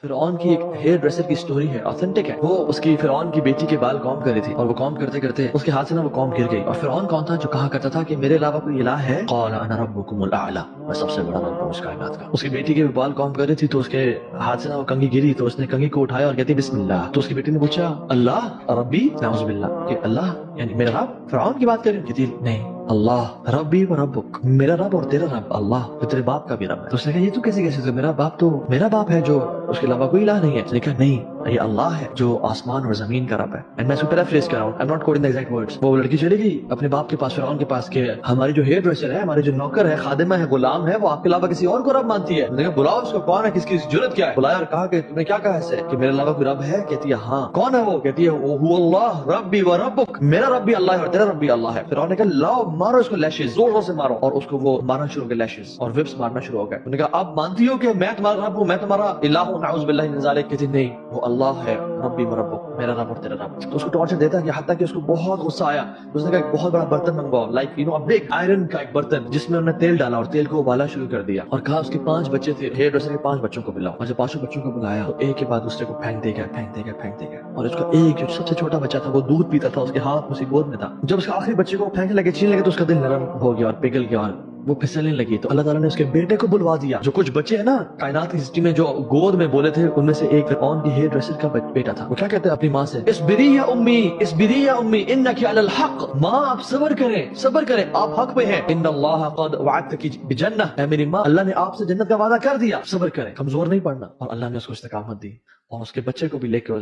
فرعون کی ایک ہیئر ڈریسر کی سٹوری ہے، آتھینٹک ہے۔ وہ اس کی فرعون کی بیٹی کے بال کام کر رہی تھی اور وہ کام کرتے کرتے اس کے ہاتھ سے نا وہ کام گر گئی۔ اور فرعون کون تھا؟ جو کہا کرتا تھا کہ میرے علاوہ کوئی الہ ہے؟ قال انا ربکم الاعلی، میں سب سے بڑا رب ہوں اس کائنات کا۔ اس کی بیٹی کے بال کام کر رہی تھی تو اس کے ہاتھ سے نا وہ کنگھی گری تو اس نے کنگھی کو اٹھایا اور کہتی بسم اللہ۔ تو اس کی بیٹی نے پوچھا اللہ ربی، نعوذ باللہ، کہ اللہ یعنی میرا رب؟ فرعون کی بات کر رہی کہتی نہیں، اللہ ربی و ربک، میرا رب اور تیرا رب اللہ، جو تیرے باپ کا بھی رب ہے۔ تو اس نے کہا یہ تو کیسے میرا باپ تو میرا باپ ہے جو اس کے علاوہ کوئی الہ نہیں ہے۔ اس نے کہا نہیں، یہ اللہ ہے جو آسمان اور زمین کا رب ہے۔ اینڈ میں اس کو پیرافریز کر رہا ہوں، I'm not quoting the exact words۔ وہ لڑکی چلی گئی اپنے باپ کے پاس، فرعون کے پاس، کہ ہماری جو ہیئر ڈریسر ہے، ہمارے جو نوکر ہے، خادمہ ہے، غلام ہے، وہ آپ کے علاوہ کسی اور کو رب مانتی ہے۔ میں نے کہا بلاؤ اس کو، کون ہے، کس کی جرت کیا ہے؟ بلایا اور کہا کہ تم نے کیا کہا ہے اسے کہ میرے علاوہ کوئی رب ہے؟ کہتی ہے ہاں۔ کون ہے وہ؟ کہتی ہے وہ اللہ ربی و ربک، میرا رب بھی اللہ ہے اور تیرا رب بھی اللہ ہے۔ فرعون نے کہا لاؤ مارو اس کو لیشز، زور سے مارو، اور اس کو وہ مارنا شروع ہو گیا، لیشز اور وپس مارنا شروع ہو گئے۔ انہوں نے کہا اب مانتی ہو کہ میں تمہارا رب ہوں، میں تمہارا الہ ہوں؟ نعوذ باللہ من ذالک۔ کہتی نہیں، وہ اللہ ہے ربی و ربک، میرا رب اور تیرا رب۔ تو اس کو ٹارچر دیتا کہ حتیٰ کہ اس کو بہت غصہ آیا۔ اس نے کہا ایک بہت بڑا برتن منگواؤ، like you know big iron کا ایک برتن، جس میں انہوں نے تیل ڈالا اور تیل کو ابالا شروع کر دیا، اور کہا اس کے 5 بچے تھے، ہیئر ڈریسر کے 5 بچوں کو بلاؤ۔ اور جب 5 بچوں کو بلایا تو ایک کے بعد دوسرے کو پھینکتے گئے، اور اس کا ایک جو سب سے چھوٹا بچہ تھا وہ دودھ پیتا تھا، اس کے ہاتھ اسی گود میں تھا۔ جب اس کا آخری بچے کو پھینکنے لگے، چھیننے لگے، تو اس کا دل نرم ہو گیا اور پگھل گیا اور وہ پھسلنے لگی۔ تو اللہ تعالیٰ نے اس کے بیٹے کو بلوا دیا۔ جو کچھ بچے ہیں نا کائنات کی ہسٹری میں جو گود میں بولے تھے، ان میں سے ایک فرعون کی ہیئر ڈریسر کا بیٹا تھا۔ وہ کیا کہتے ہیں اپنی ماں سے، اصبری یا امی، اصبری یا امی، انک علی الحق، ماں آپ صبر کریں، آپ حق پہ ہیں۔ ان اللہ قد وعدتک بجنہ، اے میری ماں، اللہ نے آپ سے جنت کا وعدہ کر دیا، صبر کریں، کمزور نہیں پڑنا۔ اور اللہ نے اس کو استقامت دی اور اس کے بچے کو بھی لے کے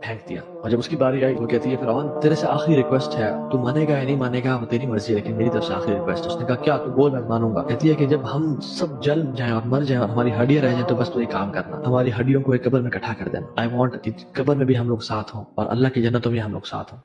پھینک دیا۔ اور جب اس کی باری آئی، وہ کہتی ہے فرعون تیرے سے آخری ریکویسٹ ہے، تو مانے گا یا نہیں مانے گا وہ تیری مرضی ہے، لیکن میری طرف سے آخری ریکویسٹ۔ اس نے کہا کیا؟ تو بول میں مانوں گا۔ کہتی ہے کہ جب ہم سب جل جائیں اور مر جائیں اور ہماری ہڈیاں رہ جائیں تو بس تو ایک کام کرنا، ہماری ہڈیوں کو ایک قبر میں اکٹھا کر دینا۔ آئی وانٹ کہ قبر میں بھی ہم لوگ ساتھ ہوں اور اللہ کی جنتوں میں ہم لوگ ساتھ ہوں۔